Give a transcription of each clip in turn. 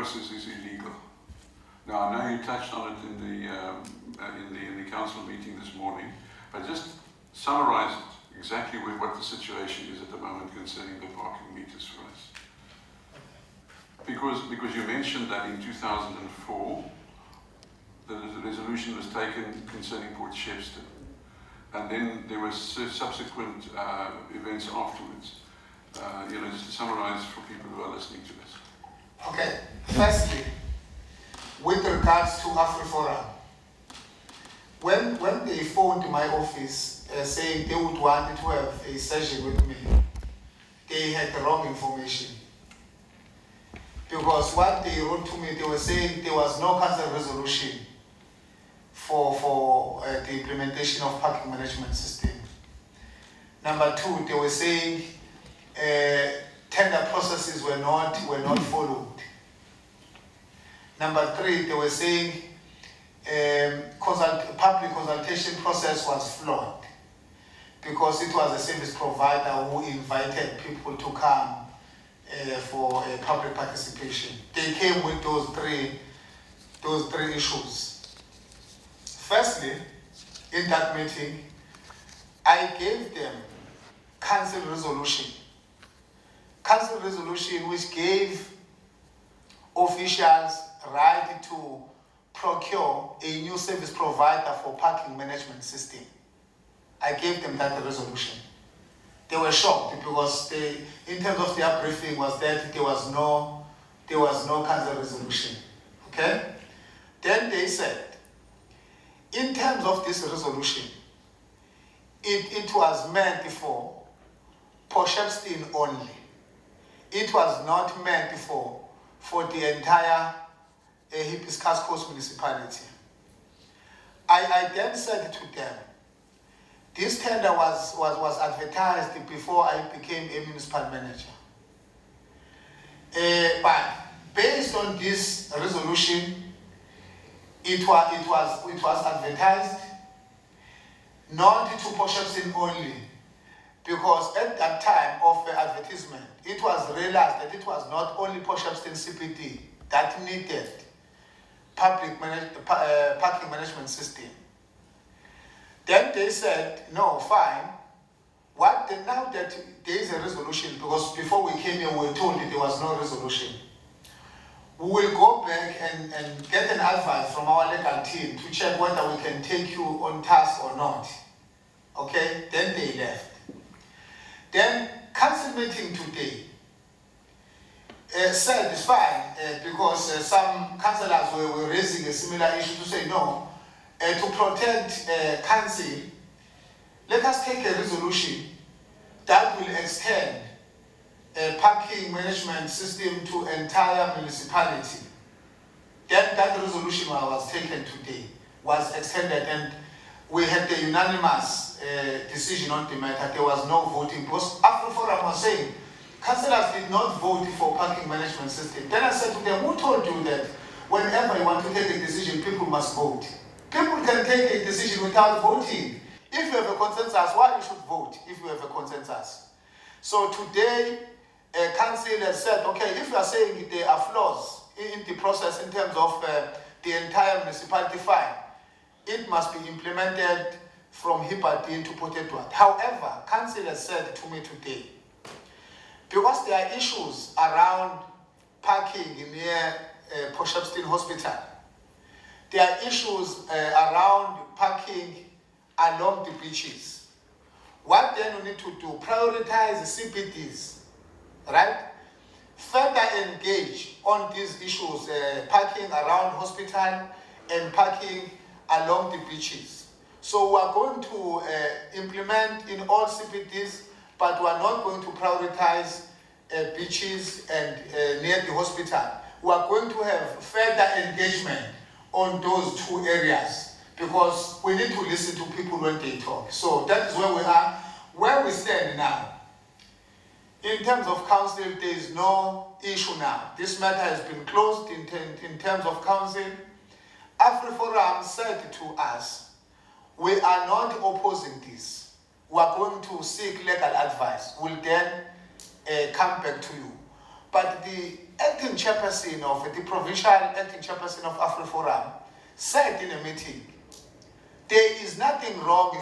process is illegal. Now, I know you touched on it in the council meeting this morning, but just summarize exactly what the situation is at the moment concerning the parking meters for us. Because you mentioned that in 2004, the resolution was taken concerning Port Shepstone, and then there were subsequent events afterwards. Just to summarize for people who are listening to this. Okay, firstly, with regards to AfriForum, when they phoned my office saying they would want to have a session with me, they had the wrong information. Because what they wrote to me, they were saying there was no council resolution for the implementation of parking management system. Number two, they were saying tender processes were not followed. Number three, they were saying public consultation process was flawed because it was a service provider who invited people to come for public participation. They came with those three issues. Firstly, in that meeting, I gave them council resolution which gave officials right to procure a new service provider for parking management system. I gave them that resolution. They were shocked because in terms of their briefing was that there was no council resolution. Okay? Then they said, in terms of this resolution, it was meant for Port Shepstone only. It was not meant for the entire Hibiscus Coast municipality. I then said to them, this tender was advertised before I became a municipal manager. But based on this resolution, it was advertised not to Port Shepstone only, because at that time of the advertisement, it was realized that it was not only Port Shepstone CPD that needed parking management system. Then they said, no, fine. Now that there is a resolution, because before we came here, we were told that there was no resolution. We will go back and get an advice from our legal team to check whether we can take you on task or not. Okay? Then they left. Then council meeting today said it's fine because some councillors were raising a similar issue to say no. To protect council, let us take a resolution that will extend parking management system to entire municipality. Then that resolution was taken today, was extended, and we had the unanimous decision on the matter. There was no voting because AfriForum was saying councillors did not vote for parking management system. Then I said to them, who told you that whenever you want to take a decision, people must vote? People can take a decision without voting. If you have a consensus, why you should vote if you have a consensus? So today, council has said, okay, if you are saying there are flaws in the process in terms of the entire municipality, fine. It must be implemented from Hibadin to Port Edward. However, council has said to me today, because there are issues around parking near Port Shepstone Hospital, there are issues around parking along the beaches. What then we need to do? Prioritize the CPDs, right? Further engage on these issues, parking around hospital and parking along the beaches. So we are going to implement in all CPDs, but we are not going to prioritize beaches and near the hospital. We are going to have further engagement on those two areas because we need to listen to people when they talk. So that is where we are, where we stand now. In terms of council, there is no issue now. This matter has been closed in terms of council. AfriForum said to us, we are not opposing this. We are going to seek legal advice. We'll then come back to you. But the acting chairperson of the provincial acting chairperson of AfriForum said in a meeting, there is nothing wrong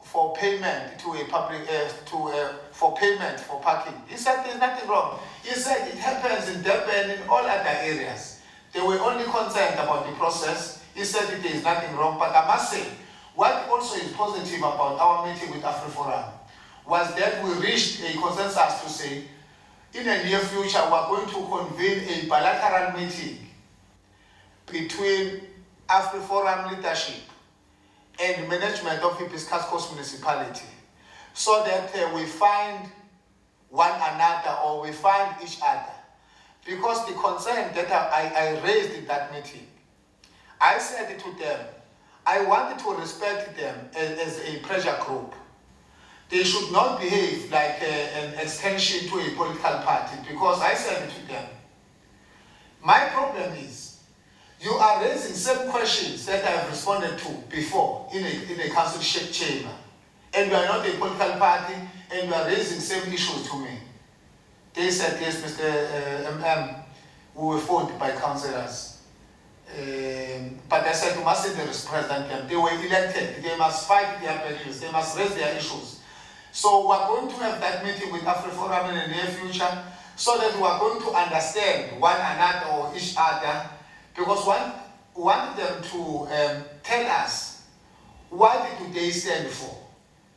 for payment to a public for payment for parking. He said there's nothing wrong. He said it happens in Durban and all other areas. They were only concerned about the process. He said that there is nothing wrong. But I must say, what also is positive about our meeting with AfriForum was that we reached a consensus to say, in the near future, we are going to convene a bilateral meeting between AfriForum leadership and management of Hibiscus Coast Municipality, so that we find one another or we find each other. Because the concern that I raised in that meeting, I said to them, I wanted to respect them as a pressure group. They should not behave like an extension to a political party, because I said to them, my problem is, you are raising same questions that I have responded to before in a council chamber. And you are not a political party, and you are raising same issues to me. They said, yes, Mr. MM, we were phoned by councillors. But I said, you mustn't represent them. They were elected. They must fight their battles. They must raise their issues. So we are going to have that meeting with AfriForum in the near future, so that we are going to understand one another or each other, because we want them to tell us what do they stand for.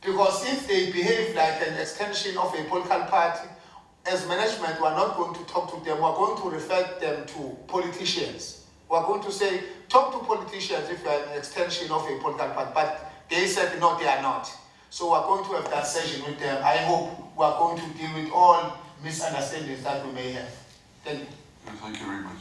Because if they behave like an extension of a political party, as management, we are not going to talk to them. We are going to refer them to politicians. We are going to say, talk to politicians if you are an extension of a political party. But they said, no, they are not. So we are going to have that session with them. I hope we are going to deal with all misunderstandings that we may have. Thank you. Thank you very much.